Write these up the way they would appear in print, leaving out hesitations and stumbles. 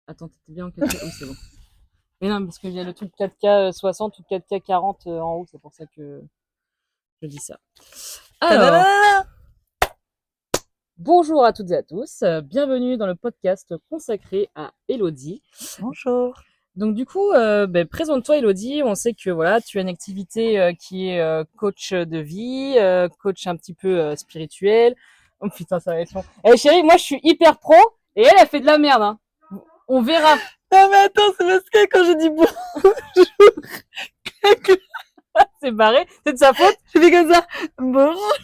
Attends, t'étais bien en 4K? Oui, c'est bon. Mais non, parce qu'il y a le truc 4K 60 ou 4K 40 en haut, c'est pour ça que je dis ça. Alors, Tadadada. bonjour à toutes et à tous, bienvenue dans le podcast consacré à Elodie. Bonjour. Donc du coup, présente-toi Elodie, on sait que voilà, tu as une activité qui est coach de vie, coach un petit peu spirituel. Oh putain, ça va être long. Eh chérie, moi je suis hyper pro et elle fait de la merde, hein. On verra. Non mais attends, c'est parce que quand je dis bonjour, C'est barré, c'est de sa faute. je fais comme ça. Bonjour.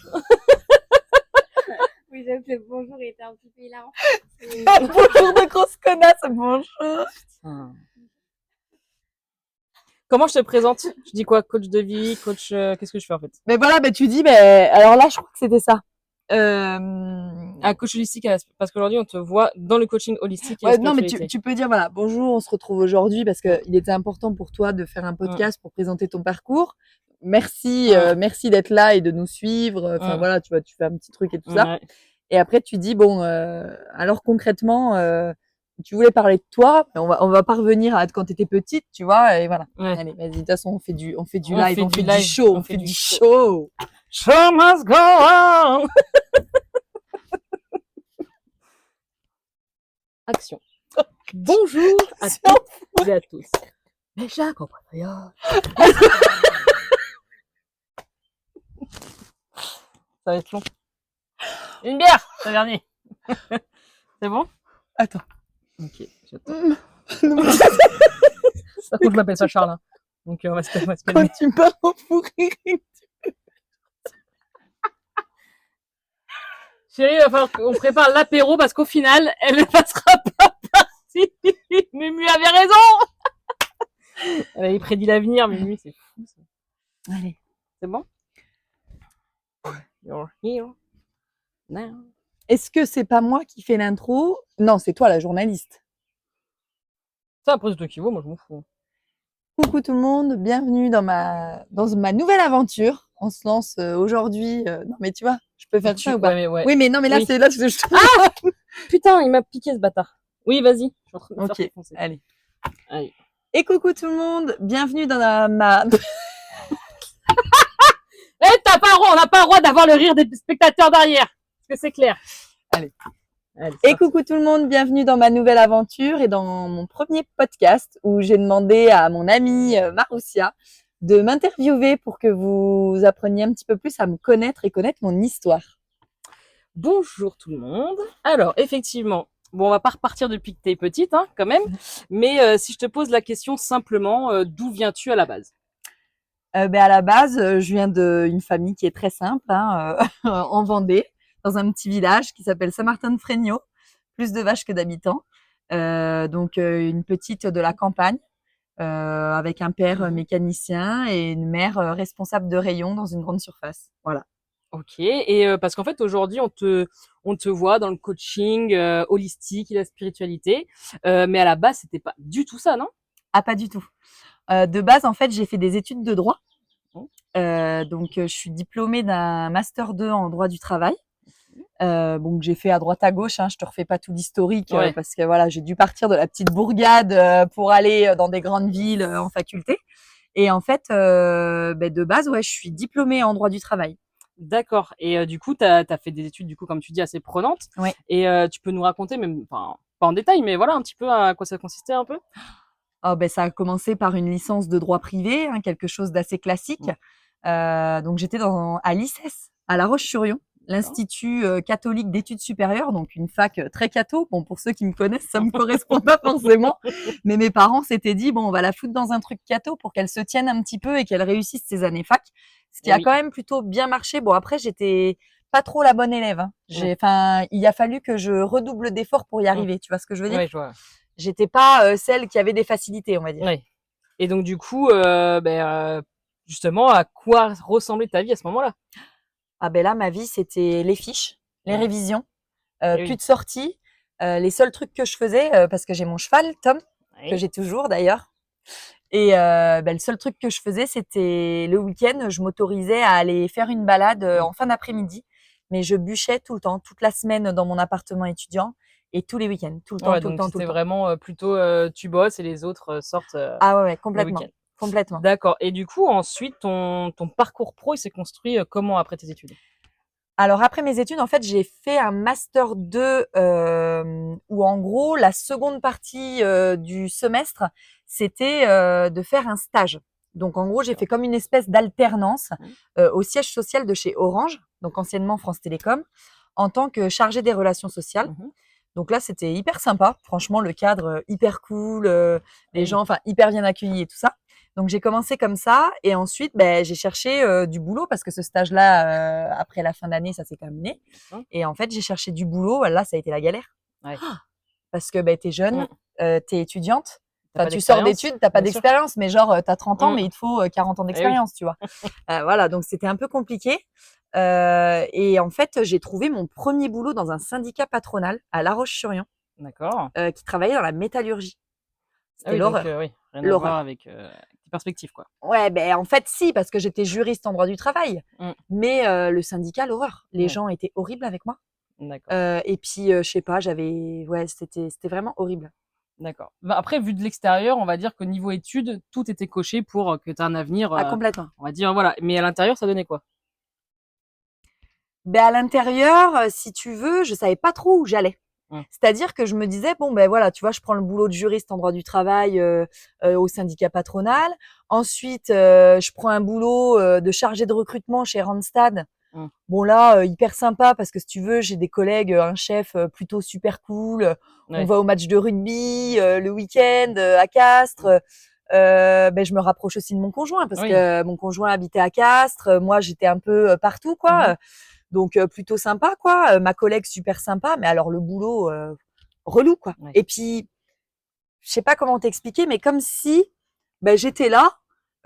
Oui, j'avoue que le bonjour était un petit peu hilarant. Bonjour de grosse connasse. Bonjour. Comment je te présente? Je dis quoi? Coach de vie, coach, qu'est-ce que je fais en fait? Mais voilà, tu dis, alors là, je crois que c'était ça. Ah, coach holistique, parce qu'aujourd'hui on te voit dans le coaching holistique et la Ouais, non, mais spiritualité. tu peux dire, voilà, bonjour, on se retrouve aujourd'hui parce Ouais. que il était important pour toi de faire un Mm. podcast pour présenter ton parcours. Merci, Ouais. merci d'être là et de nous suivre. Enfin, Mm. voilà, tu vois, tu fais un petit truc et tout ça. Ouais. Et après, tu dis, bon, alors concrètement, tu voulais parler de toi, mais on va pas revenir à quand t'étais petite, tu vois, et voilà. Ouais. Allez, vas-y, de toute façon, on fait du On live, fait on du fait du live, show, on on fait fait du du show. show. Show must go on. Action. Bonjour à toutes et à tous. Mes chers compatriotes. Ça va être long. Une bière, c'est le dernier. C'est bon? Attends. Ok, j'attends. Ça je m'appelle pas Charles. Hein. Donc on va se Quand calmer. tu pars en fou rire. Chérie, il va falloir qu'on prépare l'apéro parce qu'au final, elle ne passera pas partie. Mumu avait raison. Elle avait prédit l'avenir, Mumu, c'est fou ça. Allez. C'est bon? You're here now. Est-ce que c'est pas moi qui fais l'intro? Non, c'est toi la journaliste. Ça, après, c'est toi qui vois, moi je m'en fous. Coucou tout le monde, bienvenue dans ma nouvelle aventure. On se lance aujourd'hui. Non, mais tu vois, je peux faire ça ou pas? Ouais, mais ouais. Oui, mais non, mais là, Oui. c'est là que je te Putain, il m'a piqué ce bâtard. Oui, vas-y. Je suis en train de me faire Ok, défoncer. allez. Allez. Et coucou tout le monde, bienvenue dans Eh, on n'a pas le droit d'avoir le rire des spectateurs derrière. Est-ce que c'est clair? Allez. Allez, Et coucou tout le monde, bienvenue dans ma nouvelle aventure et dans mon premier podcast où j'ai demandé à mon amie Maroussia de m'interviewer pour que vous appreniez un petit peu plus à me connaître et connaître mon histoire. Bonjour tout le monde. Alors, effectivement, bon, on va pas repartir depuis que t'es petite, hein, quand même. Mais si je te pose la question simplement, d'où viens-tu à la base? À la base, je viens d'une famille qui est très simple, hein, en Vendée, dans un petit village qui s'appelle Saint-Martin-de-Fregnault, plus de vaches que d'habitants. Donc une petite de la campagne, avec un père mécanicien et une mère responsable de rayon dans une grande surface. Voilà. Ok. Et parce qu'en fait, aujourd'hui, on te voit dans le coaching holistique et la spiritualité. Mais à la base, c'était pas du tout ça, non? Ah, pas du tout. De base, en fait, j'ai fait des études de droit. Mmh. Donc, je suis diplômée d'un master 2 en droit du travail. Donc j'ai fait à droite à gauche, hein, je te refais pas tout l'historique Ouais. parce que voilà, j'ai dû partir de la petite bourgade pour aller dans des grandes villes en faculté. Et en fait, de base, ouais, je suis diplômée en droit du travail. D'accord. Et du coup, t'as fait des études, du coup, comme tu dis, assez prenantes. Ouais. Et tu peux nous raconter, même, enfin, pas en détail, mais voilà, un petit peu à quoi ça consistait un peu. Oh, ça a commencé par une licence de droit privé, hein, quelque chose d'assez classique. Donc j'étais à l'ICES, à La Roche-sur-Yon, l'Institut catholique d'études supérieures, donc une fac très catho. Bon, pour ceux qui me connaissent, ça me correspond pas forcément, mais mes parents s'étaient dit bon, on va la foutre dans un truc catho pour qu'elle se tienne un petit peu et qu'elle réussisse ses années fac, ce qui a quand même plutôt bien marché. Bon, après j'étais pas trop la bonne élève. Hein. Il a fallu que je redouble d'efforts pour y arriver. Tu vois ce que je veux dire? Ouais, je vois. J'étais pas celle qui avait des facilités, on va dire. Ouais. Et donc du coup, justement, à quoi ressemblait ta vie à ce moment-là? Ah là, ma vie, c'était les fiches, les révisions, plus oui. de sorties. Les seuls trucs que je faisais, parce que j'ai mon cheval, Tom, que j'ai toujours d'ailleurs. Et le seul truc que je faisais, c'était le week-end, je m'autorisais à aller faire une balade en fin d'après-midi. Mais je bûchais tout le temps, toute la semaine dans mon appartement étudiant. et tous les week-ends, tout le temps, Ouais, tout le donc temps, tout c'était le temps. vraiment plutôt tu bosses et les autres sortent Ah ouais, le complètement, week-end. complètement. D'accord. Et du coup, ensuite, ton parcours pro, il s'est construit comment après tes études? Alors après mes études, en fait, j'ai fait un master 2 où en gros la seconde partie du semestre, c'était de faire un stage. Donc en gros, j'ai fait D'accord. comme une espèce d'alternance Mmh. au siège social de chez Orange, donc anciennement France Télécom, en tant que chargée des relations sociales. Mmh. Donc là, c'était hyper sympa. Franchement, le cadre hyper cool, les Oui. gens, enfin, hyper bien accueillis et tout ça. Donc j'ai commencé comme ça et ensuite, ben, j'ai cherché du boulot parce que ce stage-là, après la fin d'année, ça s'est terminé. D'accord. Et en fait, j'ai cherché du boulot. Là, ça a été la galère Ouais. parce que ben, t'es jeune, Mmh. t'es étudiante. Tu Enfin, pas tu sors d'expérience? d'études, t'as pas Bien sûr. d'expérience, mais genre, t'as 30 ans, Mmh. mais il te faut 40 ans Eh oui. d'expérience, tu vois. Voilà, donc c'était un peu compliqué. Et en fait, j'ai trouvé mon premier boulot dans un syndicat patronal à La Roche-sur-Yon, D'accord. qui travaillait dans la métallurgie. Ah C'était oui, donc l'horreur, oui, rien à voir l'horreur. avec tes perspectives, quoi. Ouais, ben en fait si, parce que j'étais juriste en droit du travail, Mmh. mais le syndicat, l'horreur. Les Ouais, gens étaient horribles avec moi. d'accord, Et puis je sais pas, ouais, c'était vraiment horrible. d'accord. Bah, après, vu de l'extérieur, on va dire que niveau études, tout était coché pour que tu aies un avenir, Ah complètement. on va dire, voilà. Mais à l'intérieur, ça donnait quoi? Ben à l'intérieur, si tu veux, je savais pas trop où j'allais. Mmh. C'est-à-dire que je me disais bon ben voilà, tu vois, je prends le boulot de juriste en droit du travail au syndicat patronal. Ensuite, je prends un boulot de chargé de recrutement chez Randstad. Mmh. Bon là, hyper sympa parce que si tu veux, j'ai des collègues, un chef plutôt super cool. On Ouais. va au match de rugby le week-end à Castres. Ben je me rapproche aussi de mon conjoint parce Oui. que mon conjoint habitait à Castres. Moi, j'étais un peu partout Mmh. quoi. Donc plutôt sympa quoi. Ma collègue super sympa, mais alors le boulot relou quoi. Ouais. Et puis je sais pas comment t'expliquer, mais comme si ben j'étais là.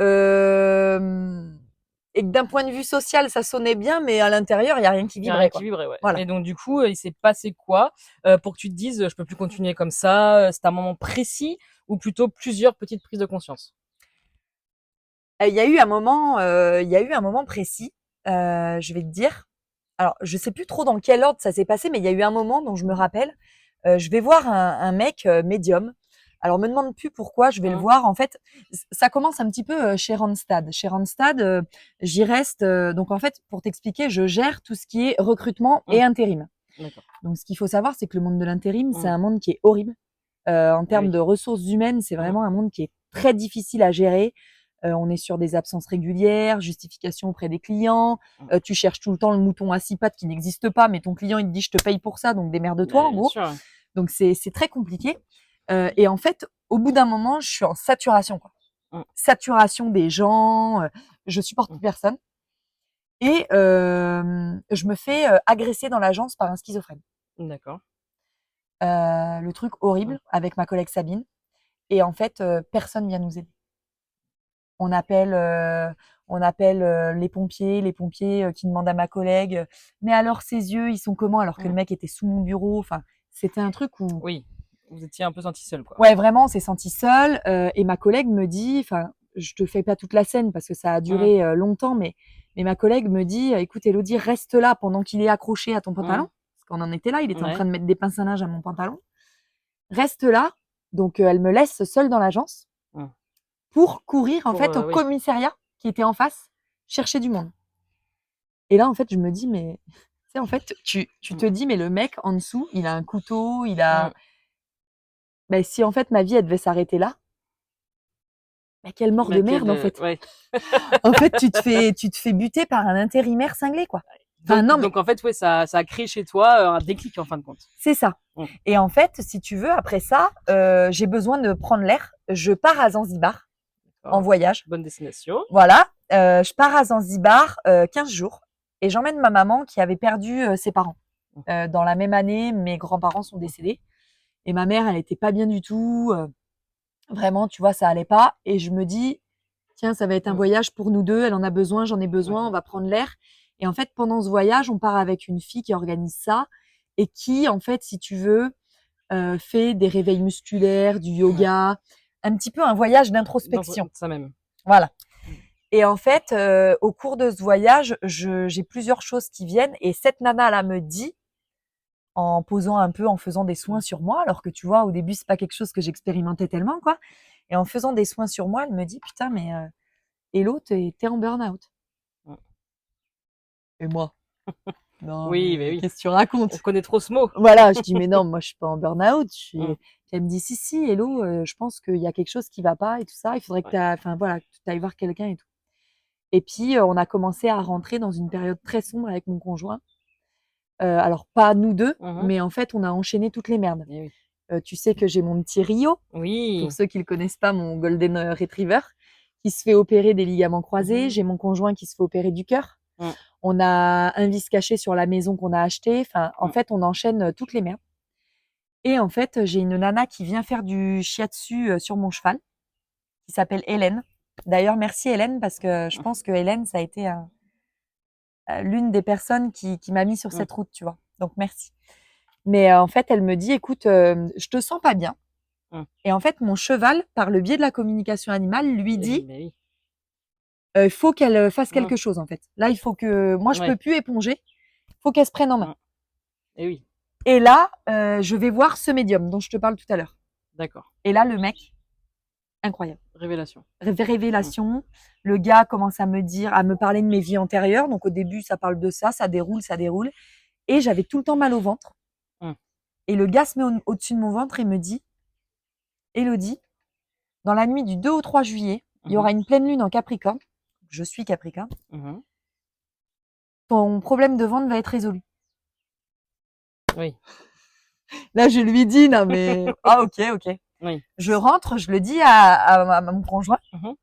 Euh, et que d'un point de vue social, ça sonnait bien, mais à l'intérieur, il y a rien qui Il y a rien vibrait, qui quoi. vibrait, ouais. Voilà. Et donc du coup, il s'est passé quoi pour que tu te dises, je peux plus continuer comme ça? C'était un moment précis ou plutôt plusieurs petites prises de conscience? Il y a eu un moment précis. Je vais te dire. Alors, je sais plus trop dans quel ordre ça s'est passé, mais il y a eu un moment dont je me rappelle. Je vais voir un mec médium. Alors, me demande plus pourquoi. Je vais le Mmh. voir. En fait, ça commence un petit peu chez Randstad. Chez Randstad, j'y reste. Donc, en fait, pour t'expliquer, je gère tout ce qui est recrutement Mmh. et intérim. D'accord. Donc, ce qu'il faut savoir, c'est que le monde de l'intérim, c'est Mmh. un monde qui est horrible. En Eh termes oui. de ressources humaines, c'est Mmh. vraiment un monde qui est très difficile à gérer. On est sur des absences régulières, justification auprès des clients. Mmh. Tu cherches tout le temps le mouton à six pattes qui n'existe pas, mais ton client il te dit je te paye pour ça, donc démerde-toi Beh, en bien gros. sûr, ouais. Donc c'est très compliqué. Et en fait, au bout d'un moment, je suis en saturation quoi. Mmh. Saturation des gens. Je supporte Mmh. plus personne. Et je me fais agresser dans l'agence par un schizophrène. D'accord. Le truc Mmh. horrible avec ma collègue Sabine. Et en fait, personne vient nous aider. On appelle, les pompiers qui demandent à ma collègue, mais alors ses yeux, ils sont comment? Alors que le Mmh. mec était sous mon bureau. Enfin, c'était un truc où, Oui, vous étiez un peu senti seul, quoi. ouais, vraiment, on s'est senti seul. Et ma collègue me dit, enfin, je te fais pas toute la scène parce que ça a Mmh. duré longtemps, mais ma collègue me dit, écoute, Elodie, reste là pendant qu'il est accroché à ton pantalon, Mmh. parce qu'on en était là, il était en Ouais. train de mettre des pinces à linge à mon pantalon. Reste là. Donc, elle me laisse seule dans l'agence Mmh. pour courir en Pour fait au oui. commissariat qui était en face, chercher du monde. Et là, en fait, je me dis, mais tu sais, en fait, tu te Mmh. dis, mais le mec en dessous, il a un couteau, il a. Mmh. Ben, si en fait ma vie elle devait s'arrêter là, ben, quelle mort Bah, de merde en fait. ouais. En fait, tu te fais buter par un intérimaire cinglé quoi. Enfin Donc non mais donc en fait, ouais, ça a créé chez toi, un déclic en fin de compte. c'est ça. Mmh. Et en fait, si tu veux, après ça, j'ai besoin de prendre l'air. Je pars à Zanzibar en D'accord. voyage. Bonne destination. Voilà, je pars à Zanzibar 15 jours et j'emmène ma maman qui avait perdu ses parents. Mmh. Dans la même année, mes grands-parents sont décédés et ma mère, elle était pas bien du tout. Vraiment, tu vois, ça allait pas. Et je me dis, tiens, ça va être un Mmh. voyage pour nous deux. Elle en a besoin, j'en ai besoin. Ouais. On va prendre l'air. Et en fait, pendant ce voyage, on part avec une fille qui organise ça et qui, en fait, si tu veux, fait des réveils musculaires, du Ouais. yoga, un petit peu un voyage Dans d'introspection. ça même. Voilà. Mmh. Et en fait, au cours de ce voyage, j'ai plusieurs choses qui viennent et cette nana là me dit, en posant un peu, en faisant des soins sur moi, alors que tu vois, au début, c'est pas quelque chose que j'expérimentais tellement, quoi. Et en faisant des soins sur moi, elle me dit, putain, mais Hello, t'es en burn-out. Mm. Et moi, non, Oui, mais mais oui. qu'est-ce que tu On racontes? connaît trop ce mot. Voilà, je dis, mais non, moi, je suis pas en burn-out. Mm. Puis elle me dit, si, Hello, je pense qu'il y a quelque chose qui va pas et tout ça. Il faudrait que Ouais. enfin, voilà, que tu ailles voir quelqu'un et tout. Et puis, on a commencé à rentrer dans une période très sombre avec mon conjoint. Alors, pas nous deux, Mhm. mais en fait, on a enchaîné toutes les merdes. Eh oui. Tu sais que j'ai mon petit Rio, Oui. pour ceux qui le connaissent pas, mon Golden Retriever, qui se fait opérer des ligaments croisés. Mhm. J'ai mon conjoint qui se fait opérer du cœur. Mm. On a un vis caché sur la maison qu'on a acheté. Enfin, en Mm. fait, on enchaîne toutes les merdes. Et en fait, j'ai une nana qui vient faire du shiatsu sur mon cheval, qui s'appelle Hélène. D'ailleurs, merci Hélène, parce que je pense que Hélène, ça a été l'une des personnes qui m'a mis sur Mm. cette route, tu vois. Donc, merci. Mais en fait, elle me dit, écoute, je te sens pas bien. Mm. Et en fait, mon cheval, par le biais de la communication animale, lui dit, Mais oui. il faut qu'elle fasse Mm. quelque chose, en fait. Là, il faut que, moi, je Ouais. peux plus éponger. Il faut qu'elle se prenne en main. Mm. Eh oui. Et là, je vais voir ce médium dont je te parle tout à l'heure. D'accord. Et là, le mec, incroyable. Révélation. Révélation. Le gars commence à me dire, à me parler de mes vies antérieures. Donc, au début, ça parle de ça, ça déroule, ça déroule. Et j'avais tout le temps mal au ventre. Mm. Et le gars se met au-dessus de mon ventre et me dit, Élodie, dans la nuit du 2 au 3 juillet, il y aura une pleine lune en Capricorne. Je suis Capricorne. Mhm. Ton problème de ventre va être résolu. Oui. Là, je lui dis, non, mais, ah, ok. Oui. Je rentre, je le dis à mon conjoint. Mhm.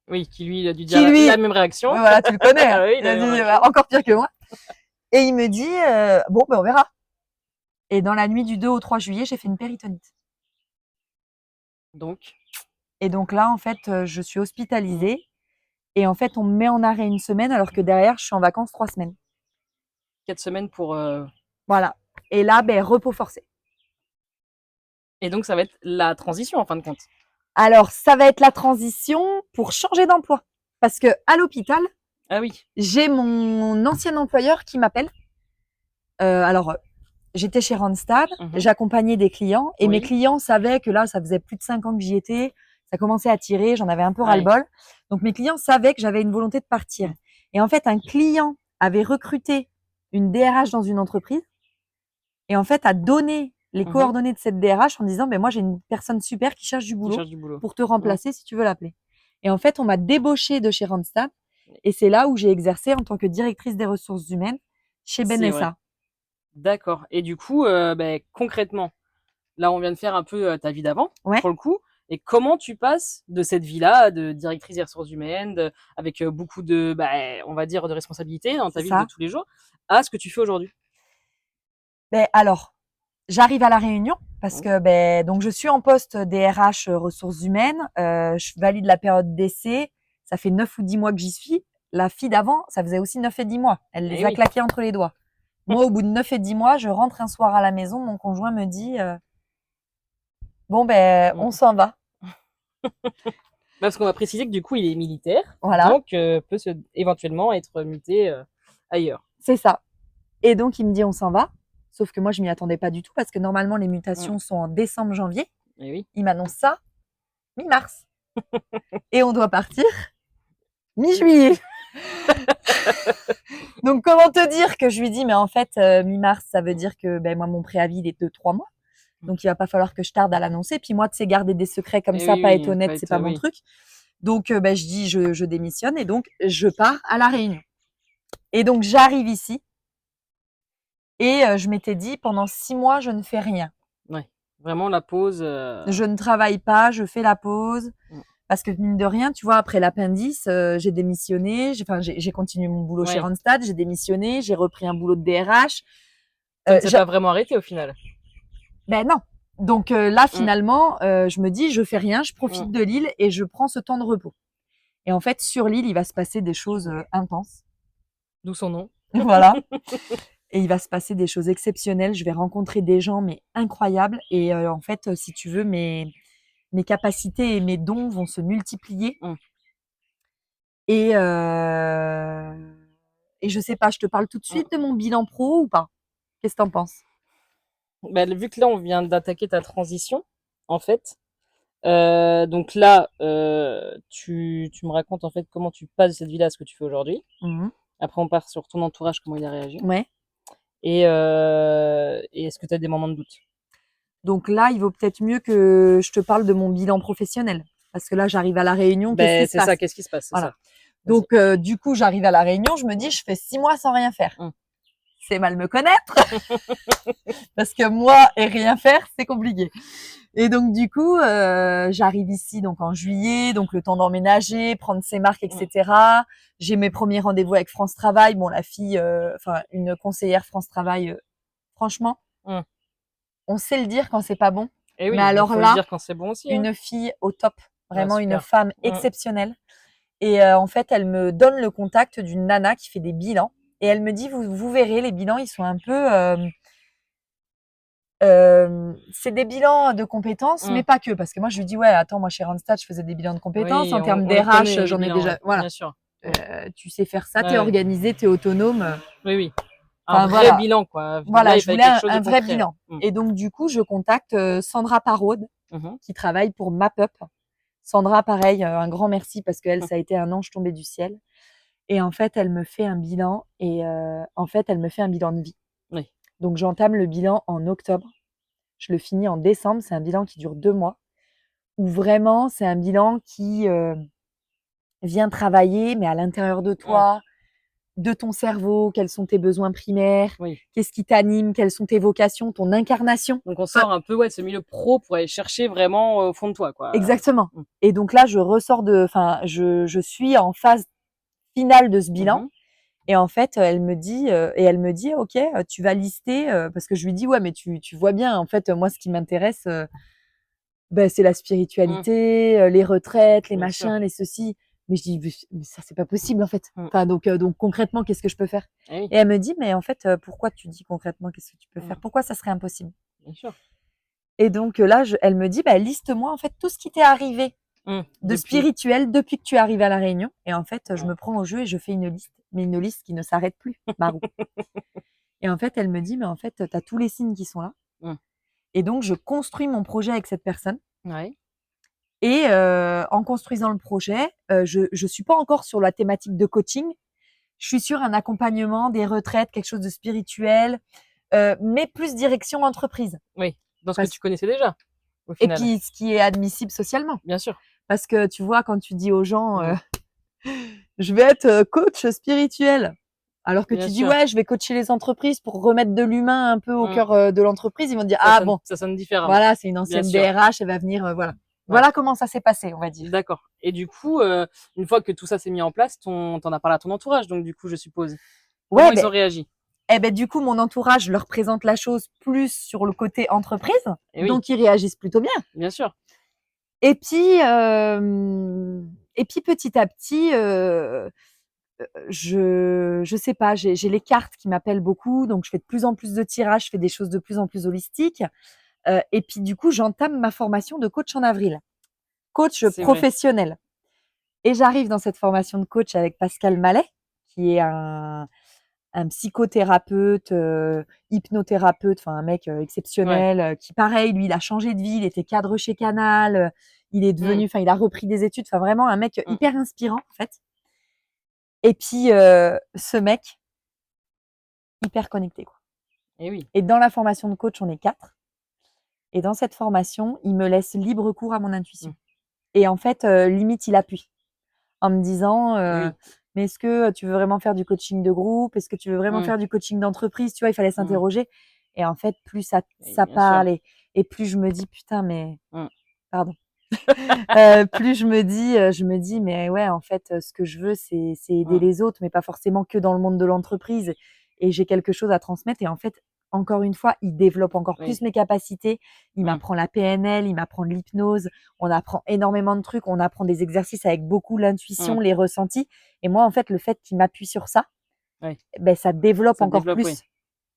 Oui, qui lui il a dû Qui, dire lui, la même réaction. ouais, voilà, tu le connais. Hein. Ah oui, Il la a même dit, réaction. encore pire que moi. Et il me dit, bon, ben, on verra. Et dans la nuit du 2 au 3 juillet, j'ai fait une péritonite. Donc. Et donc là, en fait, je suis hospitalisée. Et en fait, on me met en arrêt une semaine alors que derrière, je suis en vacances 3 semaines. 4 semaines pour. Voilà. Et là, ben, repos forcé. Et donc ça va être la transition en fin de compte. Alors, ça va être la transition pour changer d'emploi. Parce que à l'hôpital, Ah oui. j'ai mon ancien employeur qui m'appelle. Alors, j'étais chez Randstad, Mhm. j'accompagnais des clients et mes Oui. clients savaient que là, ça faisait plus de 5 ans que j'y étais. Ça commençait à tirer, j'en avais un peu Ouais. ras-le-bol. Donc, mes clients savaient que j'avais une volonté de partir. Mm. Et en fait, un client avait recruté une DRH dans une entreprise et en fait, a donné les Mhm. coordonnées de cette DRH en disant, ben moi, j'ai une personne super qui cherche du Qui boulot cherche du boulot. pour te remplacer si tu veux l'appeler. Et en fait, on m'a débauchée de chez Randstad et c'est là où j'ai exercé en tant que directrice des ressources humaines chez C'est vrai. Benessa. D'accord. Et du coup, ben, concrètement, là, on vient de faire un peu ta vie d'avant, Ouais. pour le coup. Et comment tu passes de cette vie-là, de directrice des ressources humaines, avec beaucoup de, bah, on va dire, de responsabilités dans ta C'est vie ça. de tous les jours, à ce que tu fais aujourd'hui? Ben alors, j'arrive à la Réunion parce Oui. que ben donc je suis en poste DRH ressources humaines. Je valide la période d'essai. Ça fait 9 ou 10 mois que j'y suis. La fille d'avant, ça faisait aussi 9 et 10 mois. Elle les Eh a oui. claqués entre les doigts. Moi, au bout de 9 et 10 mois, je rentre un soir à la maison. Mon conjoint me dit bon ben Mm. on s'en va. Parce qu'on va préciser que du coup, il est militaire, Voilà, donc peut éventuellement être muté ailleurs. c'est ça. Et donc il me dit on s'en va. Sauf que moi, je m'y attendais pas du tout parce que normalement les mutations Mm. sont en décembre-janvier. Eh oui. Il m'annonce ça mi-mars. Et on doit partir mi-juillet. Donc, comment te dire que je lui dis, mais en fait, mi-mars, ça veut dire que ben, moi, mon préavis, il est de 3 mois. Donc, il va pas falloir que je tarde à l'annoncer. Puis moi, tu sais, garder des secrets comme Eh ça, oui, pas oui, être honnête, pas c'est être- pas mon oui. truc. Donc, ben, je dis, je démissionne et donc, je pars à La Réunion. Et donc, j'arrive ici et je m'étais dit, pendant 6 mois, je ne fais rien. Ouais. Vraiment la pause. Je ne travaille pas, je fais la pause. Mm. Parce que mine de rien, tu vois, après l'appendice, j'ai démissionné. J'ai continué mon boulot chez Ouais. Randstad, j'ai démissionné, j'ai repris un boulot de DRH. Ça ne s'est J'a- pas vraiment arrêté au final. Ben non. Donc là, Mm. finalement, je me dis, je fais rien, je profite Mm. de l'île et je prends ce temps de repos. Et en fait, sur l'île, il va se passer des choses intenses. D'où son nom. Voilà. Et il va se passer des choses exceptionnelles. Je vais rencontrer des gens, mais incroyables. Et en fait, si tu veux, mes capacités et mes dons vont se multiplier. Mm. Et je sais pas, je te parle tout de suite de mon bilan pro ou pas? Qu'est-ce que t'en penses? Bah, vu que là, on vient d'attaquer ta transition, en fait. Donc là, tu me racontes en fait comment tu passes de cette vie-là à ce que tu fais aujourd'hui. Mhm. Après, on part sur ton entourage, comment il a réagi. Ouais. Et est-ce que tu as des moments de doute? Donc là, il vaut peut-être mieux que je te parle de mon bilan professionnel. Parce que là, j'arrive à la Réunion, qu'est-ce qui Ben, se c'est ça, passe? qu'est-ce qui se passe? C'est Voilà. ça. Vas-y. Donc, du coup, j'arrive à la Réunion, je me dis, je fais 6 mois sans rien faire. C'est mal me connaître. Parce que moi et rien faire, c'est compliqué. Et donc, du coup, j'arrive ici donc en juillet, donc le temps d'emménager, prendre ses marques, etc. J'ai mes premiers rendez-vous avec France Travail. Bon, la fille, enfin, une conseillère France Travail, franchement, Hum. on sait le dire quand c'est pas bon. Et Mais oui, il alors faut le là, dire quand c'est bon aussi. Hein. une fille au top, Ah, vraiment une super. femme Hum. exceptionnelle. Et en fait, elle me donne le contact d'une nana qui fait des bilans. Et elle me dit, vous verrez, les bilans, ils sont un peu... c'est des bilans de compétences, mais Hum. pas que. Parce que moi, je lui dis, ouais, attends, moi, chez Randstad, je faisais des bilans de compétences. Oui, En termes on les connaît, d'RH, les j'en ai bilans, déjà... ouais, Voilà. bien sûr. Tu sais faire ça, Ouais, t'es ouais. organisé, t'es autonome. Oui, oui. Un Enfin, vrai voilà. bilan, quoi. Voilà, Là, il je fallait voulais quelque chose de un vrai concret. bilan. Hum. Et donc, du coup, je contacte Sandra Parode, Mhm. qui travaille pour MapUp. Sandra, pareil, un grand merci parce qu'elle, Hum. ça a été un ange tombé du ciel. Et en fait, elle me fait un bilan et en fait, elle me fait un bilan de vie. Oui. Donc, j'entame le bilan en octobre. Je le finis en décembre. C'est un bilan qui dure 2 mois où vraiment, c'est un bilan qui vient travailler, mais à l'intérieur de Hum. toi, de ton cerveau, quels sont tes besoins primaires, Oui. qu'est-ce qui t'anime, quelles sont tes vocations, ton incarnation. Donc, on sort un peu ouais, de ce milieu pro pour aller chercher vraiment au fond de toi, quoi. Exactement. Hum. Et donc là, je ressors enfin, je suis en phase finale de ce bilan. Mhm. Et en fait, elle me dit, ok, tu vas lister, parce que je lui dis, ouais, mais tu vois bien, en fait, moi, ce qui m'intéresse, ben, c'est la Hum. spiritualité, les retraites, les Bien sûr. machins, les ceci. Mais je dis, mais ça, c'est pas possible, en fait. Hum. Enfin, donc concrètement, qu'est-ce que je peux faire? Eh oui, Et elle me dit, mais en fait, pourquoi tu dis concrètement, qu'est-ce que tu peux faire? Hum. Pourquoi ça serait impossible? bien sûr. Et donc là, elle me dit, bah, liste-moi, en fait, tout ce qui t'est arrivé de Depuis. spirituel depuis que tu es arrivé à La Réunion. Et en fait, je Ouais. me prends au jeu et je fais une liste, mais une liste qui ne s'arrête plus, Marou. Et en fait, elle me dit, mais en fait, tu as tous les signes qui sont là. Hum. Et donc, je construis mon projet avec cette personne. Ouais. Et en construisant le projet, je suis pas encore sur la thématique de coaching. Je suis sur un accompagnement, des retraites, quelque chose de spirituel, mais plus direction entreprise. Oui. Dans ce que Parce tu connaissais déjà, au et final. puis ce qui est admissible socialement. Bien sûr. Parce que tu vois, quand tu dis aux gens, Hum. je vais être coach spirituel, alors que Bien tu dis sûr. ouais, je vais coacher les entreprises pour remettre de l'humain un peu au Hum. cœur de l'entreprise, ils vont dire Ça ah sonne, bon, ça sonne différemment. voilà, c'est une Bien ancienne sûr. DRH, elle va venir, voilà. Ouais. Voilà comment ça s'est passé, on va dire. D'accord. Et du coup, une fois que tout ça s'est mis en place, t'en as parlé à ton entourage, donc du coup, je suppose. Comment Ouais, ils ont réagi? du coup, mon entourage leur présente la chose plus sur le côté entreprise, Eh oui, donc ils réagissent plutôt bien. bien sûr. Et puis, petit à petit, je sais pas, j'ai les cartes qui m'appellent beaucoup, donc je fais de plus en plus de tirages, je fais des choses de plus en plus holistiques. Et puis du coup, j'entame ma formation de coach en avril, coach C'est vrai. professionnel. Et j'arrive dans cette formation de coach avec Pascal Mallet, qui est un psychothérapeute, hypnothérapeute, enfin un mec Ouais. exceptionnel, qui pareil, lui, il a changé de vie, il était cadre chez Canal, il est devenu, enfin il a repris des études, enfin vraiment un mec Mm. hyper inspirant en fait. Et puis ce mec hyper connecté quoi. Eh oui. Et dans la formation de coach, on est 4. Et dans cette formation, il me laisse libre cours à mon intuition. Mm. Et en fait, limite, il appuie en me disant Oui. mais est-ce que tu veux vraiment faire du coaching de groupe? Est-ce que tu veux vraiment Mm. faire du coaching d'entreprise? Tu vois, il fallait Mm. s'interroger. Et en fait, plus Oui, ça bien sûr. parle et plus je me dis putain, mais Mm. pardon. Plus je me dis mais ouais, en fait, ce que je veux, c'est aider Mm. les autres, mais pas forcément que dans le monde de l'entreprise. Et j'ai quelque chose à transmettre. Et en fait, encore une fois, il développe encore Oui. plus mes capacités. Il Mm. m'apprend la PNL, il m'apprend de l'hypnose. On apprend énormément de trucs. On apprend des exercices avec beaucoup l'intuition, Mm. les ressentis. Et moi, en fait, le fait qu'il m'appuie sur ça, Ouais. ben, ça développe Ça encore développe, oui. plus.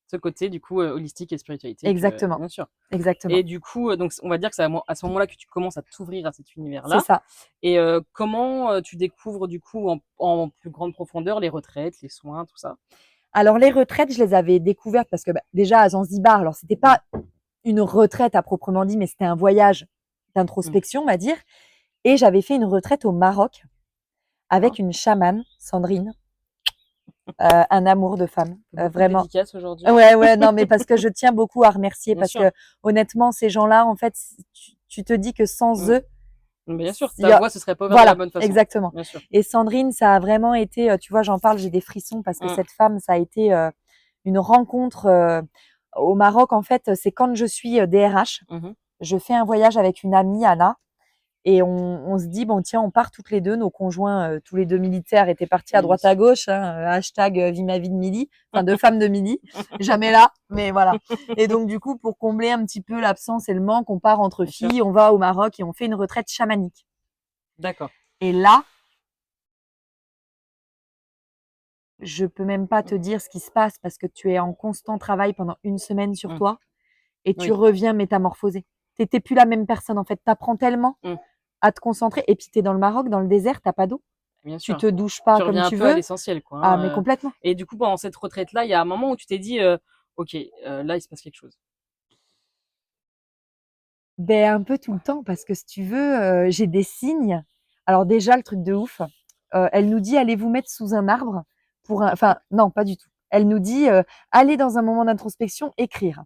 Ce côté, du coup, holistique et spiritualité, Exactement. bien sûr. Exactement. Et du coup, donc, on va dire que c'est à ce moment-là que tu commences à t'ouvrir à cet C'est univers-là. ça. Et comment tu découvres, du coup, en plus grande profondeur les retraites, les soins, tout ça? Alors, les retraites, je les avais découvertes parce que déjà à Zanzibar, alors c'était pas une retraite à proprement dit, mais c'était un voyage d'introspection, on va dire. Et j'avais fait une retraite au Maroc avec une chamane, Sandrine, un amour de femme, Beaucoup de vraiment. dédicaces aujourd'hui. Ouais, non, mais parce que je tiens beaucoup à remercier, Bien parce sûr. que honnêtement, ces gens-là, en fait, tu te dis que sans eux, Bien sûr, il y ta a- voix se serait pas ouverte de voilà, la bonne façon. exactement. Bien sûr. Et Sandrine, ça a vraiment été, tu vois, j'en parle, j'ai des frissons parce que Mm. cette femme, ça a été une rencontre au Maroc. En fait, c'est quand je suis DRH, Mhm. je fais un voyage avec une amie, Anna, et on se dit, bon, tiens, on part toutes les deux. Nos conjoints, tous les deux militaires, étaient partis à Oui, droite bien à gauche. Hashtag vie ma vie de Mili, enfin de femme de Mili. Jamais là, mais voilà. Et donc, du coup, pour combler un petit peu l'absence et le manque, on part entre Bien sûr. filles, on va au Maroc et on fait une retraite chamanique. D'accord. Et là, je peux même pas te dire ce qui se passe parce que tu es en constant travail pendant une semaine sur Mm. toi et tu Oui. reviens métamorphosé. T'étais plus la même personne, en fait. T'apprends tellement Mm. à te concentrer. Et puis, t'es dans le Maroc, dans le désert, t'as pas d'eau. Bien Tu sûr. te douches pas Tu comme reviens un tu peu à veux. l'essentiel, quoi. Ah, Hein, mais complètement. Et du coup, pendant cette retraite-là, il y a un moment où tu t'es dit, ok, là, il se passe quelque chose. Ben, un peu tout le temps, parce que si tu veux, j'ai des signes. Alors déjà, le truc de ouf, elle nous dit: «Allez vous mettre sous un arbre pour un» enfin, non, pas du tout. Elle nous dit: «Allez dans un moment d'introspection, écrire».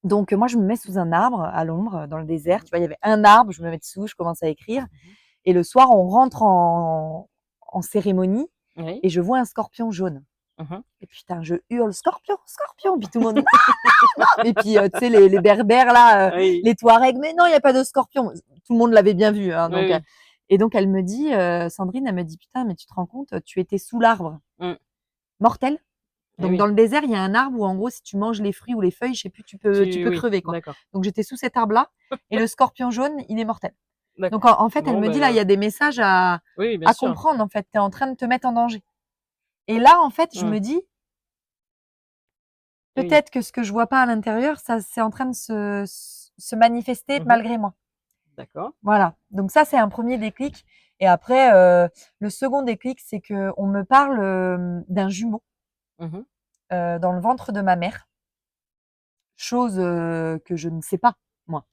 Donc moi, je me mets sous un arbre, à l'ombre, dans le désert. Tu vois, il y avait un arbre, je me mets dessous, je commence à écrire et le soir, on rentre en cérémonie Oui. et je vois un scorpion jaune. Mhm. Et putain, je hurle: «Scorpion, scorpion!» Puis tout le monde: «Ah!» Et puis, tu sais, les berbères là, Oui. les Touaregs: «Mais non, il y a pas de scorpion!» Tout le monde l'avait bien vu, hein, Oui, donc oui. et donc elle me dit, Sandrine, elle me dit: «Putain, mais tu te rends compte, tu étais sous l'arbre, Mm. mortel». Eh Donc oui. dans le désert, il y a un arbre où en gros, si tu manges les fruits ou les feuilles, je sais plus, tu peux Oui, crever, quoi. d'accord. Donc j'étais sous cet arbre-là et le scorpion jaune, il est mortel. Donc D'accord. en fait, elle Bon, me dit: «Là, il y a des messages oui, bien à sûr. comprendre, en fait. Tu es en train de te mettre en danger». Et là, en fait, je Mm. me dis: Oui. «Peut-être que ce que je vois pas à l'intérieur, ça c'est en train de se manifester Mhm. malgré moi». D'accord. Voilà. Donc ça, c'est un premier déclic et après, le second déclic, c'est qu'on me parle, d'un jumeau, Mhm. dans le ventre de ma mère, chose, que je ne sais pas, moi.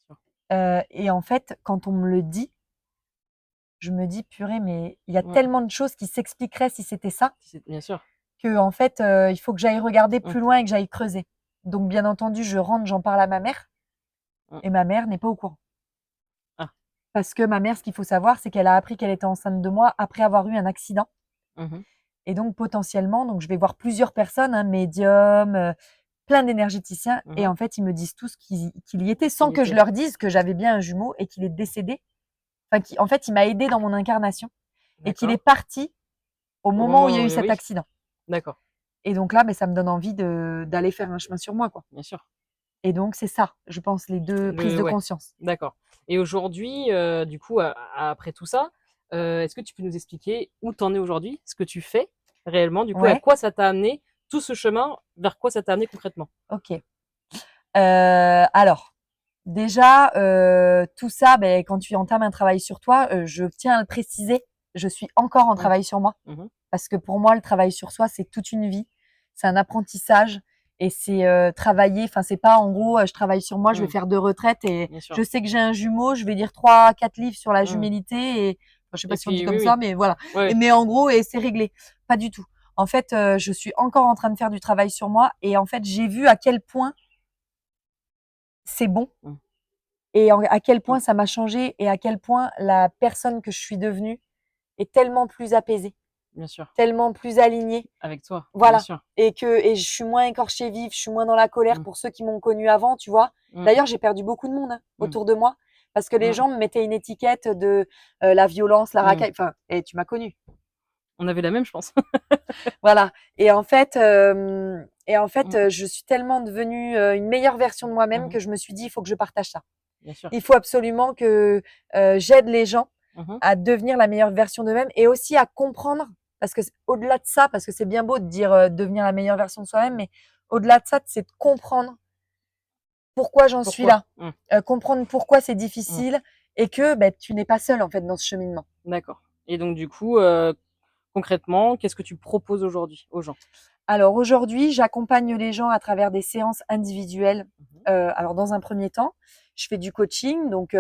Bien sûr. Et en fait, quand on me le dit, je me dis: «Purée, mais il y a Mm. tellement de choses qui s'expliqueraient si c'était ça, Bien sûr. qu'en fait, il faut que j'aille regarder Mm. plus loin et que j'aille creuser». Donc bien entendu, je rentre, j'en parle à ma mère Mm. et ma mère n'est pas au courant. Ah. Parce que ma mère, ce qu'il faut savoir, c'est qu'elle a appris qu'elle était enceinte de moi après avoir eu un accident Mhm. et donc potentiellement, donc je vais voir plusieurs personnes, hein, médiums, plein d'énergéticiens et Mhm. en fait, ils me disent tous qu'il y était Il sans y que je était. leur dise que j'avais bien un jumeau et qu'il est décédé. Enfin, en fait, il m'a aidé dans mon incarnation et qu'il est D'accord. parti au Au moment où il y a moment eu où, cet oui. accident. D'accord. Et donc là, ça me donne envie d'aller faire un chemin sur moi, quoi. Bien sûr. Et donc c'est ça, je pense, les deux prises de Ouais. conscience. D'accord. Et aujourd'hui, du coup, après tout ça, est-ce que tu peux nous expliquer où t'en es aujourd'hui, ce que tu fais réellement, du coup, à Ouais, quoi ça t'a amené, tout ce chemin, vers quoi ça t'a amené concrètement? ok. Alors, déjà, tout ça, quand tu entames un travail sur toi, je tiens à le préciser, je suis encore en Mm. travail sur moi. Mhm. Parce que pour moi, le travail sur soi, c'est toute une vie. C'est un apprentissage et c'est travailler. Enfin, c'est pas en gros, je travaille sur moi, je vais Mm. faire 2 retraites et Bien sûr. je sais que j'ai un jumeau, je vais lire 3, 4 livres sur la Mm. jumélité et enfin, je sais pas Et si on dit puis, comme oui, ça, oui. mais voilà. Ouais. Mais en gros, et c'est réglé. Pas du tout. En fait, je suis encore en train de faire du travail sur moi et en fait, j'ai vu à quel point c'est bon Mm. et à quel Mm. point ça m'a changé et à quel point la personne que je suis devenue est tellement plus apaisée, Bien sûr. tellement plus alignée. Avec toi, bien Voilà. sûr. Et je suis moins écorchée vive, je suis moins dans la colère Mm. pour ceux qui m'ont connue avant, tu vois. Mm. D'ailleurs, j'ai perdu beaucoup de monde, hein, Mm. autour de moi parce que les Mm. gens me mettaient une étiquette de la violence, la Mm. racaille. Enfin, et tu m'as connue. On avait la même, je pense. Voilà. Et en fait, Mm. je suis tellement devenue une meilleure version de moi-même Mhm. que je me suis dit, il faut que je partage ça. Bien sûr. Il faut absolument que j'aide les gens Mhm. à devenir la meilleure version d'eux-mêmes et aussi à comprendre, parce que au-delà de ça, parce que c'est bien beau de dire devenir la meilleure version de soi-même, mais au-delà de ça, c'est de comprendre pourquoi j'en suis Pourquoi? là, Mm. comprendre pourquoi c'est Mm. difficile et que tu n'es pas seul en fait dans ce cheminement. D'accord. Et donc, du coup, concrètement, qu'est-ce que tu proposes aujourd'hui aux gens? Alors aujourd'hui, j'accompagne les gens à travers des séances individuelles. Alors dans un premier temps, je fais du coaching, donc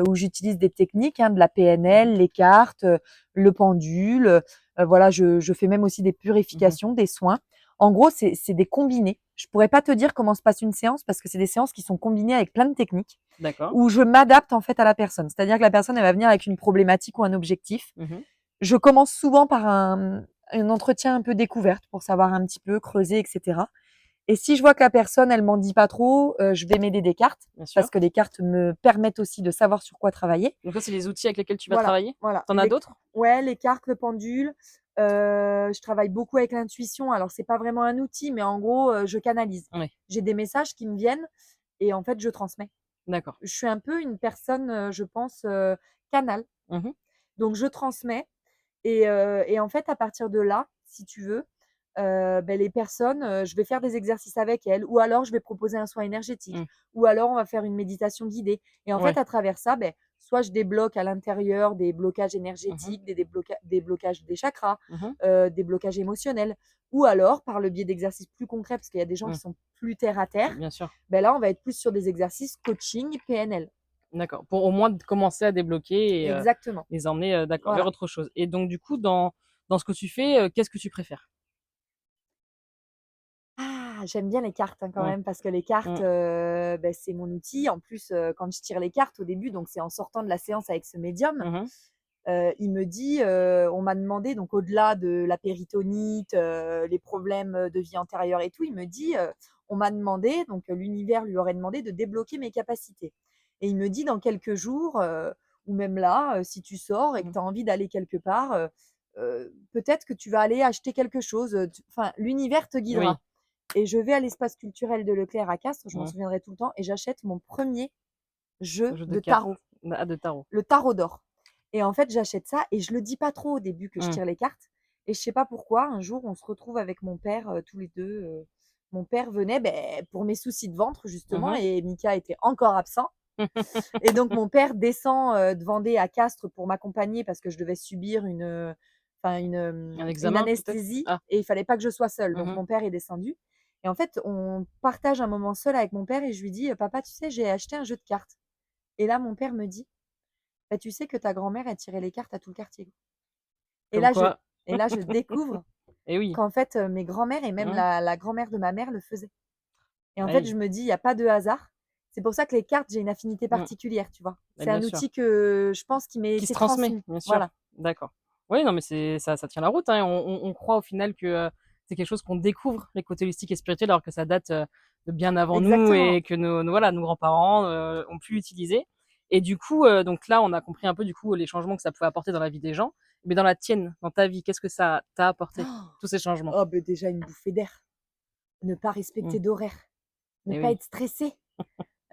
où j'utilise des techniques, de la PNL, les cartes, le pendule. Voilà, je fais même aussi des purifications, des soins. En gros, c'est des combinés. Je pourrais pas te dire comment se passe une séance parce que c'est des séances qui sont combinées avec plein de techniques D'accord. où je m'adapte en fait à la personne. C'est-à-dire que la personne, elle va venir avec une problématique ou un objectif. Je commence souvent par un entretien un peu découverte pour savoir un petit peu, creuser, etc. Et si je vois que la personne, elle m'en dit pas trop, je vais m'aider des cartes Bien sûr. parce que les cartes me permettent aussi de savoir sur quoi travailler. Donc ça, c'est les outils avec lesquels tu vas Voilà, travailler? voilà. T'en as d'autres? Ouais, les cartes, le pendule. Je travaille beaucoup avec l'intuition. Alors, c'est pas vraiment un outil, mais en gros, je canalise. Oui, J'ai des messages qui me viennent et en fait, je transmets. d'accord. Je suis un peu une personne, je pense, canal. Mmh. Donc, je transmets et en fait, à partir de là, si tu veux, les personnes, je vais faire des exercices avec elles ou alors je vais proposer un soin énergétique Mmh. ou alors on va faire une méditation guidée et en fait, Ouais. à travers ça, soit je débloque à l'intérieur des blocages Mmh. énergétiques, des blocages des chakras, Mmh. des blocages émotionnels ou alors par le biais d'exercices plus concrets parce qu'il y a des gens Mmh. qui sont plus terre à terre, Bien sûr. là, on va être plus sur des exercices coaching PNL. D'accord. Pour au moins commencer à débloquer et Exactement. les emmener, d'accord, vers Voilà. autre chose. Et donc du coup, dans ce que tu fais, qu'est-ce que tu préfères? Ah, j'aime bien les cartes, quand Mmh. même parce que les cartes, Mmh. c'est mon outil. En plus, quand je tire les cartes au début, donc c'est en sortant de la séance avec ce médium, Mmh. il me dit, on m'a demandé donc au-delà de la péritonite, les problèmes, de vie antérieure et tout, il me dit, on m'a demandé donc l'univers lui aurait demandé de débloquer mes capacités et il me dit: «Dans quelques jours, ou même là, si tu sors et que Mmh. tu as envie d'aller quelque part, peut-être que tu vas aller acheter quelque chose, tu enfin l'univers te Oui. guidera». Et je vais à l'espace culturel de Leclerc à Castres, je m'en Mmh. souviendrai tout le temps, et j'achète mon premier jeu Jeu de de cartes. tarot, Ah, de tarot. le tarot d'or. Et en fait, j'achète ça et je le dis pas trop au début que je Mmh. tire les cartes. Et je sais pas pourquoi, un jour, on se retrouve avec mon père, tous les deux. Mon père venait pour mes soucis de ventre, justement, Mmh. et Mika était encore absent. Et donc, mon père descend de Vendée à Castres pour m'accompagner parce que je devais subir Un une examen peut-être? anesthésie Ah. et il fallait pas que je sois seule. Donc, Mmh. mon père est descendu. Et en fait, on partage un moment seul avec mon père et je lui dis, papa, tu sais, j'ai acheté un jeu de cartes. Et là, mon père me dit, bah, tu sais que ta grand-mère a tiré les cartes à tout le quartier. Et Comme là, je, quoi. et là, je découvre Eh oui. qu'en fait, mes grands-mères et même Mmh. la grand-mère de ma mère le faisaient. Et en Ah fait, oui. je me dis, il n'y a pas de hasard. C'est pour ça que les cartes, j'ai une affinité Mmh. particulière, tu vois. Bah, C'est bien un sûr. outil que je pense qui m'a Qui se été transmet, transmis. bien sûr. Voilà. D'accord. Oui, non, mais ça tient la route, hein. On croit au final que c'est quelque chose qu'on découvre, les côtés holistiques et spirituels, alors que ça date de bien avant nous Exactement. et que voilà, nos grands-parents ont pu l'utiliser. Et du coup, donc là, on a compris un peu du coup les changements que ça pouvait apporter dans la vie des gens. Mais dans la tienne, dans ta vie, qu'est-ce que ça t'a apporté, tous ces changements? Oh, déjà une bouffée d'air. Ne pas Mmh. respecter d'horaire. Ne Eh pas oui. être stressé.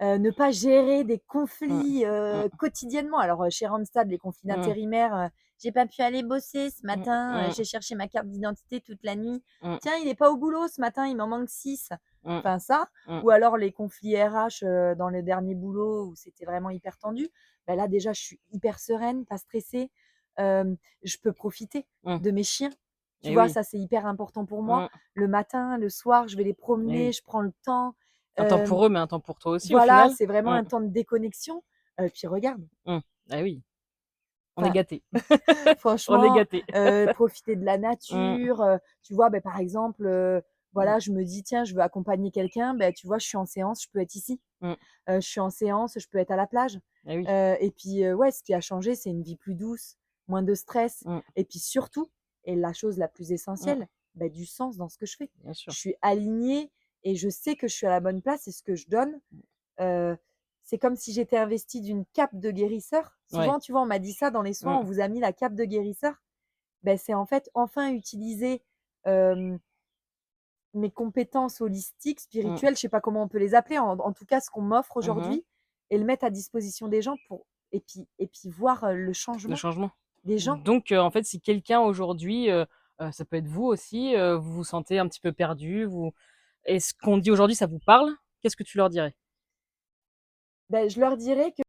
Ne pas gérer des Mmh. conflits Mmh. quotidiennement. Alors, chez Randstad, les conflits Mmh. d'intérimaires, j'ai pas pu aller bosser ce Mmh. matin, Mmh. j'ai cherché ma carte d'identité toute la nuit. Mmh. Tiens, il est pas au boulot ce matin, il m'en manque 6. Mmh. Enfin, ça. Mmh. Ou alors les conflits RH dans le dernier boulot où c'était vraiment hyper tendu. Là, déjà, je suis hyper sereine, pas stressée. Je peux profiter Mmh. de mes chiens. Tu Eh vois, oui. ça, c'est hyper important pour moi. Mmh. Le matin, le soir, je vais les Eh promener, oui. je prends le temps. Un temps Euh, pour eux, mais un temps pour toi aussi au voilà, final. c'est vraiment Mmh. un temps de déconnexion. Puis regarde, Mmh. Ah oui, on est enfin, gâtés. On est franchement, gâtés. profiter de la Mmh. nature, tu vois? Par exemple, Mmh. voilà, je me dis: «Tiens, je veux accompagner quelqu'un», tu vois? Je suis en séance, je peux être ici. Mmh. Je suis en séance, je peux être à la plage. Eh oui. Et puis, ouais, ce qui a changé, c'est une vie plus douce, moins de stress Mmh. et puis surtout et la chose la plus Mmh. essentielle, du sens dans ce que je fais. Bien sûr. Je suis alignée et je sais que je suis à la bonne place et ce que je donne. Heu, c'est comme si j'étais investie d'une cape de guérisseur. Ouais. Souvent, tu vois, on m'a dit ça dans les soins: «On Mmh. vous a mis la cape de guérisseur». C'est en fait enfin utiliser, hem, mes compétences holistiques, Mmh. spirituelles, je sais pas comment on peut les appeler, en tout cas ce qu'on m'offre Mmh mh. aujourd'hui et le mettre à disposition des gens pour et puis voir, le Le changement changement. des gens. Donc en fait, si quelqu'un aujourd'hui, ça peut être vous aussi, vous vous sentez un petit peu perdu, vous et ce qu'on dit aujourd'hui, ça vous parle, qu'est-ce que tu leur dirais? Je leur dirais que